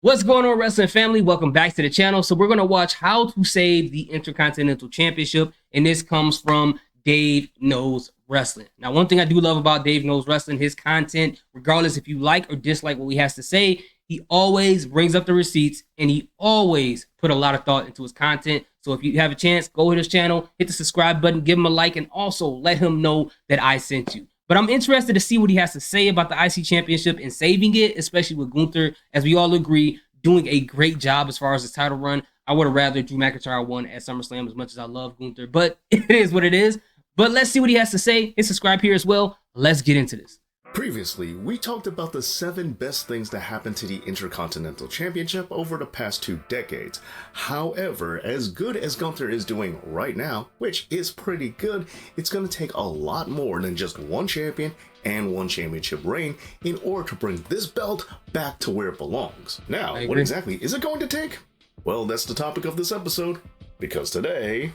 What's going on, wrestling family? Welcome back to the channel. So we're going to watch how to save the Intercontinental Championship, and this comes from Dave Knows Wrestling. Now, one thing I do love about Dave Knows Wrestling, his content, regardless if you like or dislike what he has to say, he always brings up the receipts, and he always put a lot of thought into his content. So if you have a chance, go hit his channel, hit the subscribe button, give him a like, and also let him know that I sent you. But I'm interested to see what he has to say about the IC Championship and saving it, especially with Gunther, as we all agree, doing a great job as far as his title run. I would have rather Drew McIntyre won at SummerSlam, as much as I love Gunther, but it is what it is. But let's see what he has to say. Hit subscribe here as well. Let's get into this. Previously, we talked about the 7 best things that happened to the Intercontinental Championship over the past 2 decades. However, as good as Gunther is doing right now, which is pretty good, it's going to take a lot more than just one champion and one championship reign in order to bring this belt back to where it belongs. Now, what exactly is it going to take? Well, that's the topic of this episode, because today...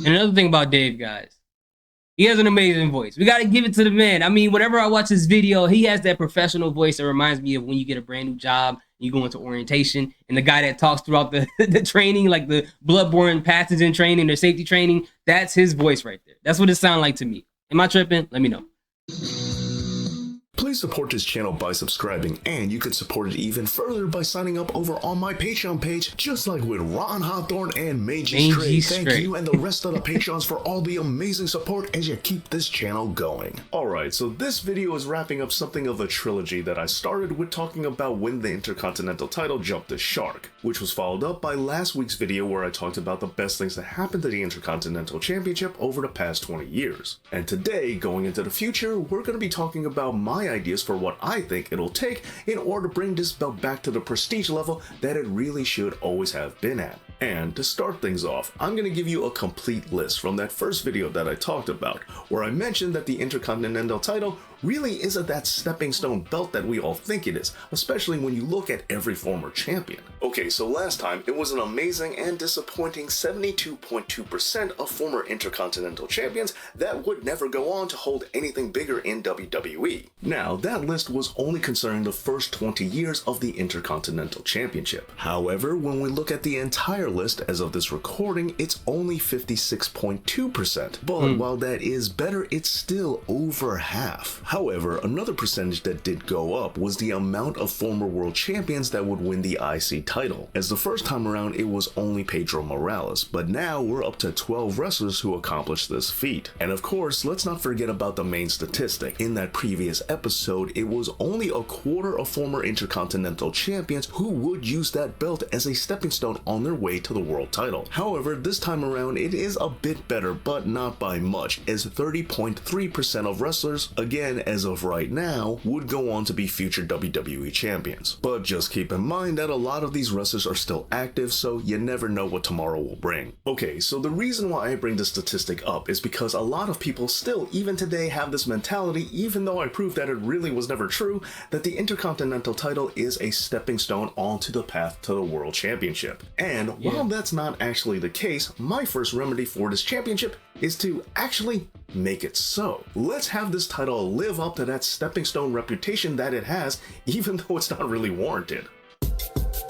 And another thing about Dave, guys, he has an amazing voice. We got to give it to the man. I mean, whenever I watch his video, he has that professional voice that reminds me of when you get a brand new job, you go into orientation, and the guy that talks throughout the training, like the bloodborne pathogen training, their safety training, that's his voice right there. That's what it sounds like to me. Am I tripping? Let me know. Please support this channel by subscribing, and you can support it even further by signing up over on my Patreon page, just like with Ron Hawthorne and Mangy Stray. Thank you and the rest of the Patrons for all the amazing support as you keep this channel going. Alright, so this video is wrapping up something of a trilogy that I started with talking about when the Intercontinental title jumped the shark, which was followed up by last week's video where I talked about the best things that happened to the Intercontinental Championship over the past 20 years. And today, going into the future, we're going to be talking about my ideas for what I think it'll take in order to bring this belt back to the prestige level that it really should always have been at. And to start things off, I'm going to give you a complete list from that first video that I talked about, where I mentioned that the Intercontinental title really isn't that stepping stone belt that we all think it is, especially when you look at every former champion. Okay, so last time it was an amazing and disappointing 72.2% of former Intercontinental champions that would never go on to hold anything bigger in WWE. Now, that list was only concerning the first 20 years of the Intercontinental Championship. However, when we look at the entire list as of this recording, it's only 56.2%. But while that is better, it's still over half. However, another percentage that did go up was the amount of former world champions that would win the IC title, as the first time around it was only Pedro Morales, but now we're up to 12 wrestlers who accomplished this feat. And of course, let's not forget about the main statistic. In that previous episode, it was only a quarter of former Intercontinental champions who would use that belt as a stepping stone on their way to the world title. However, this time around it is a bit better, but not by much, as 30.3% of wrestlers, again as of right now, would go on to be future WWE champions. But just keep in mind that a lot of these wrestlers are still active, so you never know what tomorrow will bring. Okay, so the reason why I bring this statistic up is because a lot of people still, even today, have this mentality, even though I proved that it really was never true, that the Intercontinental title is a stepping stone onto the path to the World Championship. And while that's not actually the case, my first remedy for this championship is to actually make it so. Let's have this title live up to that stepping stone reputation that it has, even though it's not really warranted.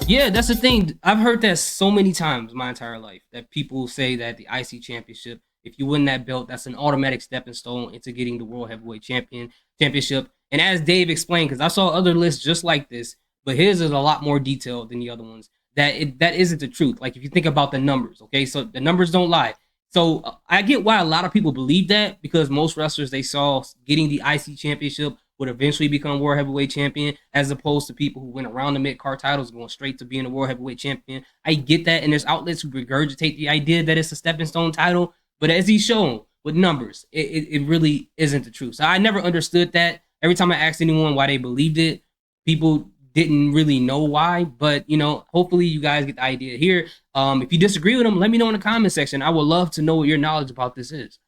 Yeah, that's the thing. I've heard that so many times my entire life, that people say that the IC Championship, if you win that belt, that's an automatic stepping stone into getting the World Heavyweight Championship. And as Dave explained, because I saw other lists just like this, but his is a lot more detailed than the other ones, that isn't the truth. Like if you think about the numbers, okay, so the numbers don't lie. So I get why a lot of people believe that, because most wrestlers they saw getting the IC Championship would eventually become World Heavyweight Champion, as opposed to people who went around the mid-card titles going straight to being a World Heavyweight Champion. I get that, and there's outlets who regurgitate the idea that it's a stepping stone title, but as he's shown with numbers, it really isn't the truth. So I never understood that. Every time I asked anyone why they believed it, people didn't really know why, but you know, hopefully you guys get the idea here. If you disagree with them, let me know in the comment section. I would love to know what your knowledge about this is.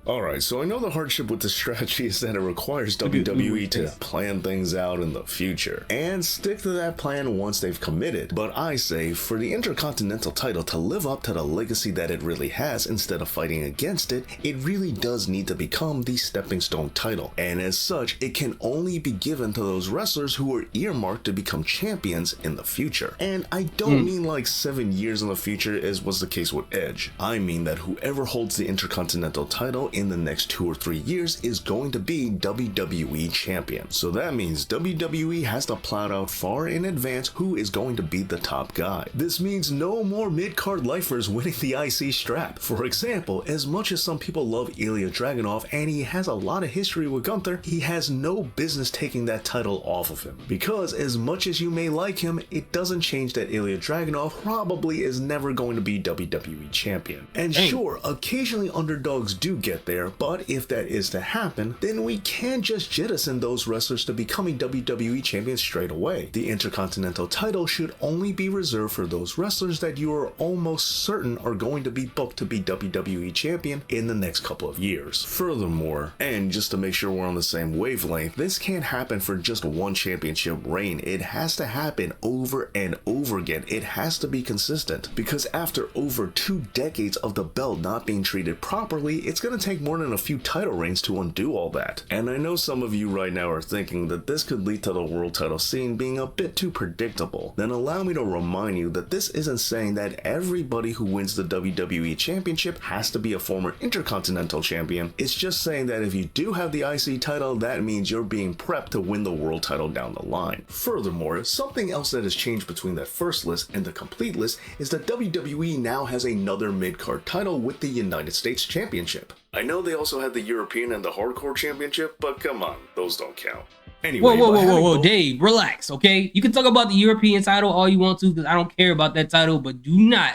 Alright, so I know the hardship with this strategy is that it requires WWE to plan things out in the future and stick to that plan once they've committed. But I say, for the Intercontinental title to live up to the legacy that it really has instead of fighting against it, it really does need to become the stepping stone title. And as such, it can only be given to those wrestlers who are earmarked to become champions in the future. And I don't mean like 7 years in the future as was the case with Edge. I mean that whoever holds the Intercontinental title in the next 2 or 3 years is going to be WWE champion. So that means WWE has to plot out far in advance who is going to be the top guy. This means no more mid-card lifers winning the IC strap. For example, as much as some people love Ilya Dragunov and he has a lot of history with Gunther, he has no business taking that title off of him. Because as much as you may like him, it doesn't change that Ilya Dragunov probably is never going to be WWE champion. And sure, occasionally underdogs do get there, but if that is to happen, then we can't just jettison those wrestlers to becoming WWE champions straight away. The Intercontinental title should only be reserved for those wrestlers that you are almost certain are going to be booked to be WWE champion in the next couple of years. Furthermore, and just to make sure we're on the same wavelength, this can't happen for just one championship reign. It has to happen over and over again. It has to be consistent, because after over 2 decades of the belt not being treated properly, it's going to take more than a few title reigns to undo all that. And I know some of you right now are thinking that this could lead to the world title scene being a bit too predictable. Then allow me to remind you that this isn't saying that everybody who wins the WWE Championship has to be a former Intercontinental Champion. It's just saying that if you do have the IC title, that means you're being prepped to win the world title down the line. Furthermore, something else that has changed between that first list and the complete list is that WWE now has another mid-card title with the United States Championship. I know they also had the European and the Hardcore Championship, but come on, those don't count. Anyway, whoa, Dave, relax, okay? You can talk about the European title all you want to, because I don't care about that title, but do not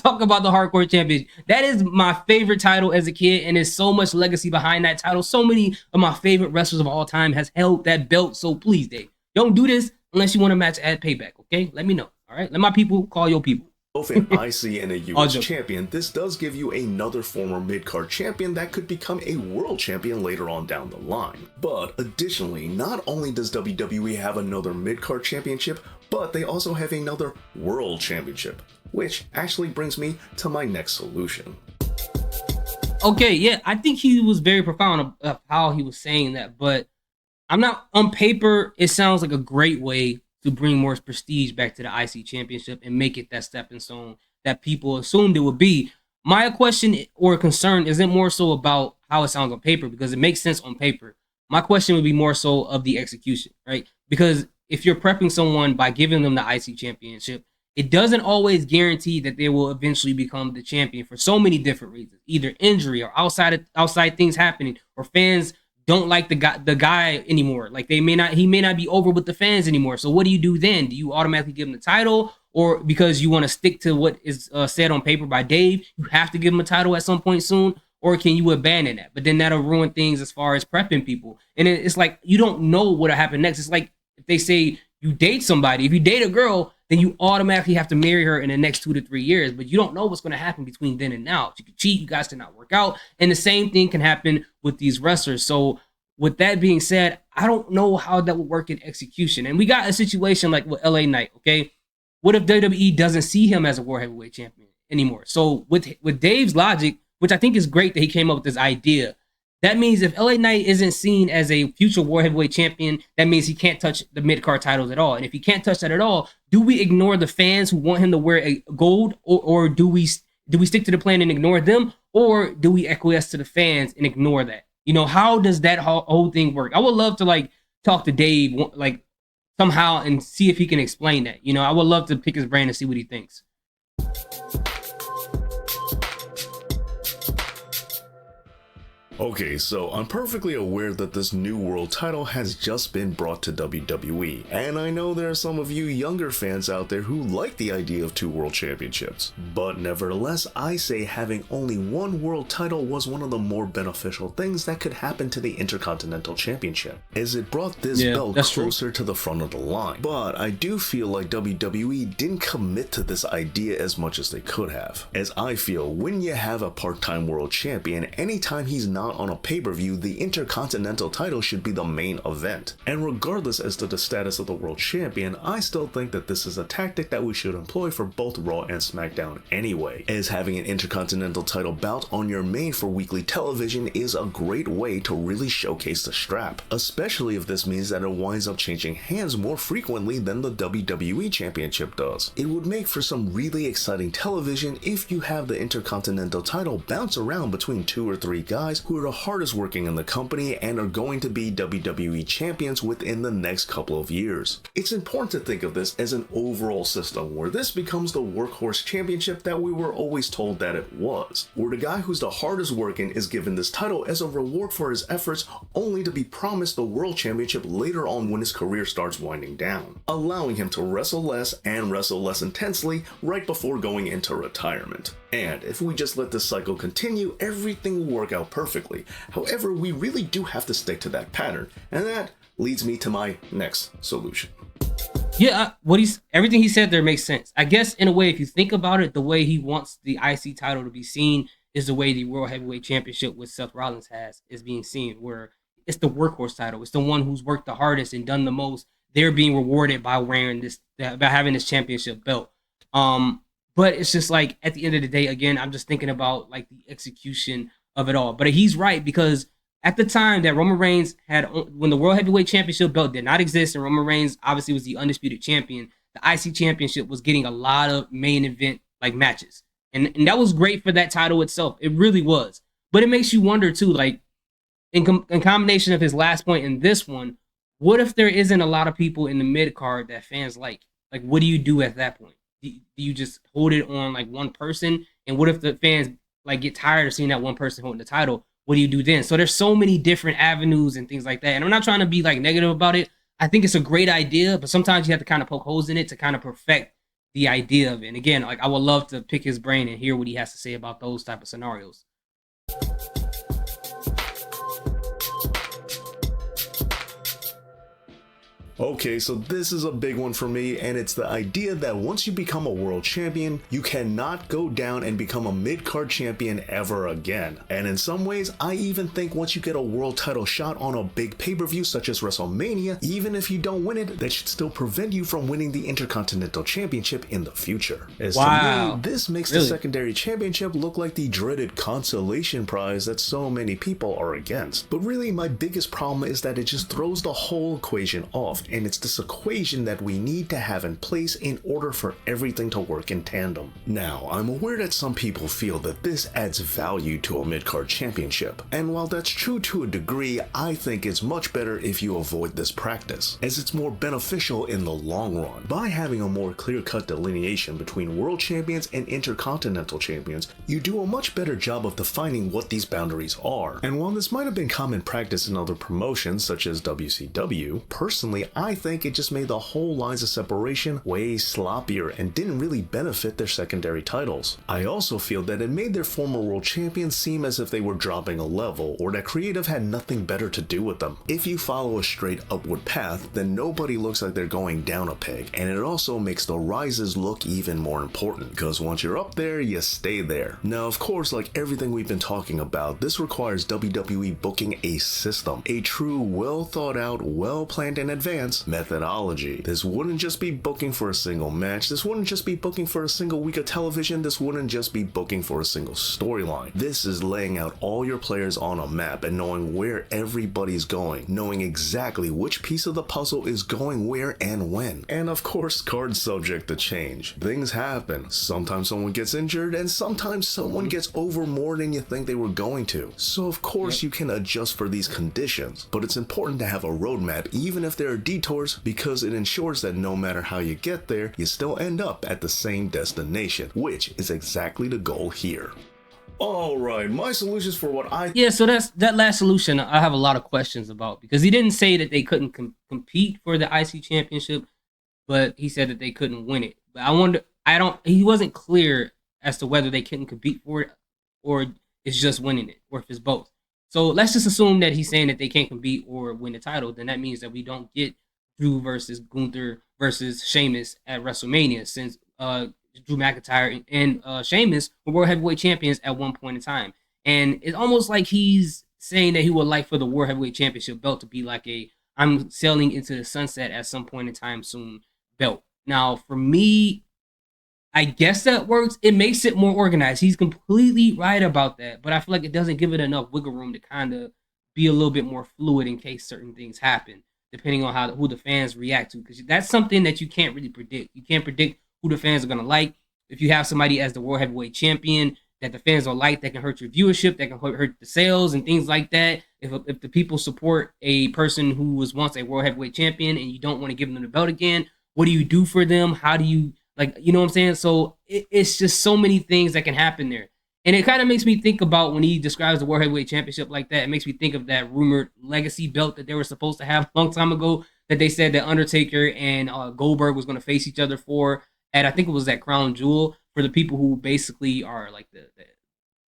talk about the Hardcore Championship. That is my favorite title as a kid, and there's so much legacy behind that title. So many of my favorite wrestlers of all time has held that belt, so please, Dave, don't do this unless you want a match at Payback, okay? Let me know, all right? Let my people call your people. Both an IC and a US champion, this does give you another former mid-card champion that could become a world champion later on down the line. But additionally, not only does WWE have another mid-card championship, but they also have another world championship, which actually brings me to my next solution. Okay, yeah, I think he was very profound of how he was saying that, but I'm not, on paper, it sounds like a great way to bring more prestige back to the IC Championship and make it that stepping stone that people assumed it would be. My question or concern isn't more so about how it sounds on paper, because it makes sense on paper. My question would be more so of the execution, right? Because if you're prepping someone by giving them the IC Championship, it doesn't always guarantee that they will eventually become the champion for so many different reasons, either injury or outside things happening, or fans don't like the guy anymore. Like he may not be over with the fans anymore. So what do you do then? Do you automatically give him the title, or because you want to stick to what is said on paper by Dave, you have to give him a title at some point soon? Or can you abandon that? But then that'll ruin things as far as prepping people. And it's like, you don't know what'll happen next. It's like if they say you date somebody, if you date a girl, then you automatically have to marry her in the next 2 to 3 years. But you don't know what's going to happen between then and now. You could cheat, you guys cannot work out. And the same thing can happen with these wrestlers. So with that being said, I don't know how that would work in execution. And we got a situation like with LA Knight, okay? What if WWE doesn't see him as a World Heavyweight Champion anymore? So with Dave's logic, which I think is great that he came up with this idea, that means if LA Knight isn't seen as a future World Heavyweight Champion, that means he can't touch the mid-card titles at all. And if he can't touch that at all, do we ignore the fans who want him to wear a gold, or do we stick to the plan and ignore them, or do we acquiesce to the fans and ignore that? You know, how does that whole thing work? I would love to talk to Dave somehow and see if he can explain that. You know, I would love to pick his brain and see what he thinks. Okay, so I'm perfectly aware that this new world title has just been brought to WWE, and I know there are some of you younger fans out there who like the idea of 2 world championships. But nevertheless, I say having only 1 world title was one of the more beneficial things that could happen to the Intercontinental Championship, as it brought this belt closer to the front of the line. But I do feel like WWE didn't commit to this idea as much as they could have, as I feel when you have a part-time world champion, anytime he's not on a pay-per-view, the Intercontinental title should be the main event. And regardless as to the status of the world champion, I still think that this is a tactic that we should employ for both Raw and SmackDown anyway, as having an Intercontinental title bout on your main for weekly television is a great way to really showcase the strap, especially if this means that it winds up changing hands more frequently than the WWE Championship does. It would make for some really exciting television if you have the Intercontinental title bounce around between 2 or 3 guys who are the hardest working in the company and are going to be WWE champions within the next couple of years. It's important to think of this as an overall system where this becomes the workhorse championship that we were always told that it was, where the guy who's the hardest working is given this title as a reward for his efforts, only to be promised the world championship later on when his career starts winding down, allowing him to wrestle less and wrestle less intensely right before going into retirement. And if we just let this cycle continue, everything will work out perfectly. However, we really do have to stick to that pattern, and that leads me to my next solution. Yeah, everything he said there makes sense. I guess in a way, if you think about it, the way he wants the IC title to be seen is the way the World Heavyweight Championship with Seth Rollins is being seen, where it's the workhorse title. It's the one who's worked the hardest and done the most. They're being rewarded by wearing this, by having this championship belt. But it's just like at the end of the day, again, I'm just thinking about like the execution of it all. But he's right, because at the time that Roman Reigns when the World Heavyweight Championship belt did not exist, and Roman Reigns obviously was the undisputed champion, the IC Championship was getting a lot of main event like matches. And that was great for that title itself. It really was. But it makes you wonder too, like in combination of his last point and this one, what if there isn't a lot of people in the mid card that fans like? Like, what do you do at that point? Do you just hold it on like one person? And what if the fans like get tired of seeing that one person holding the title? What do you do then? So there's so many different avenues and things like that. And I'm not trying to be like negative about it. I think it's a great idea, but sometimes you have to kind of poke holes in it to kind of perfect the idea of it. And again, like I would love to pick his brain and hear what he has to say about those type of scenarios. Okay, so this is a big one for me, and it's the idea that once you become a world champion, you cannot go down and become a mid-card champion ever again. And in some ways, I even think once you get a world title shot on a big pay-per-view such as WrestleMania, even if you don't win it, that should still prevent you from winning the Intercontinental Championship in the future. As to me, this makes the secondary championship look like the dreaded consolation prize that so many people are against. But really, my biggest problem is that it just throws the whole equation off. And it's this equation that we need to have in place in order for everything to work in tandem. Now, I'm aware that some people feel that this adds value to a mid-card championship, and while that's true to a degree, I think it's much better if you avoid this practice, as it's more beneficial in the long run. By having a more clear-cut delineation between world champions and intercontinental champions, you do a much better job of defining what these boundaries are. And while this might have been common practice in other promotions such as WCW, personally, I think it just made the whole lines of separation way sloppier and didn't really benefit their secondary titles. I also feel that it made their former world champions seem as if they were dropping a level, or that creative had nothing better to do with them. If you follow a straight upward path, then nobody looks like they're going down a peg, and it also makes the rises look even more important, because once you're up there, you stay there. Now, of course, like everything we've been talking about, this requires WWE booking a system, a true, well thought out, well planned in advance methodology. This wouldn't just be booking for a single match, this wouldn't just be booking for a single week of television, this wouldn't just be booking for a single storyline. This is laying out all your players on a map and knowing where everybody's going, knowing exactly which piece of the puzzle is going where and when. And of course, cards subject to change. Things happen. Sometimes someone gets injured, and sometimes someone gets over more than you think they were going to. So of course you can adjust for these conditions, but it's important to have a roadmap even if there are detours, because it ensures that no matter how you get there, you still end up at the same destination, which is exactly the goal here. All right, my solutions for what I Yeah, so that last solution I have a lot of questions about, because he didn't say that they couldn't compete for the IC championship, but he said that they couldn't win it. But I wonder, he wasn't clear as to whether they couldn't compete for it or it's just winning it, or if it's both. So let's just assume that he's saying that they can't compete or win the title. Then that means that we don't get Drew versus Gunther versus Sheamus at WrestleMania, since Drew McIntyre and Sheamus were world heavyweight champions at one point in time. And it's almost like he's saying that he would like for the world heavyweight championship belt to be like a I'm sailing into the sunset at some point in time soon belt. Now, for me, I guess that works. It makes it more organized. He's completely right about that, but I feel like it doesn't give it enough wiggle room to kind of be a little bit more fluid in case certain things happen, depending on who the fans react to. Because that's something that you can't really predict. You can't predict who the fans are gonna like. If you have somebody as the world heavyweight champion that the fans don't like, that can hurt your viewership, that can hurt the sales and things like that. If the people support a person who was once a world heavyweight champion and you don't want to give them the belt again, what do you do for them? How do you, like, you know what I'm saying? So it's just so many things that can happen there. And it kind of makes me think about when he describes the World Heavyweight Championship like that, it makes me think of that rumored legacy belt that they were supposed to have a long time ago, that they said that Undertaker and Goldberg was going to face each other for, and I think it was that Crown Jewel, for the people who basically are like the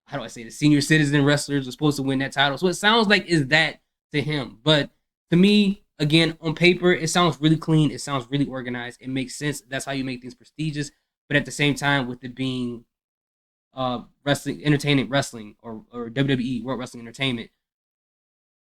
how do I say, the senior citizen wrestlers are supposed to win that title. So it sounds like is that to him. But to me, again, on paper, it sounds really clean. It sounds really organized. It makes sense. That's how you make things prestigious. But at the same time, with it being wrestling, entertainment wrestling, or WWE, World Wrestling Entertainment,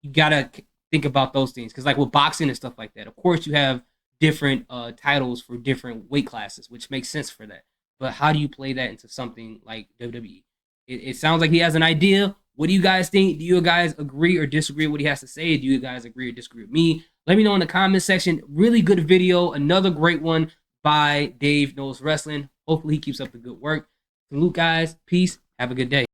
you gotta think about those things. Because like with boxing and stuff like that, of course you have different titles for different weight classes, which makes sense for that. But how do you play that into something like WWE? It sounds like he has an idea. What do you guys think? Do you guys agree or disagree with what he has to say? Do you guys agree or disagree with me? Let me know in the comment section. Really good video. Another great one by Dave Knows Wrestling. Hopefully he keeps up the good work. Salute, guys. Peace. Have a good day.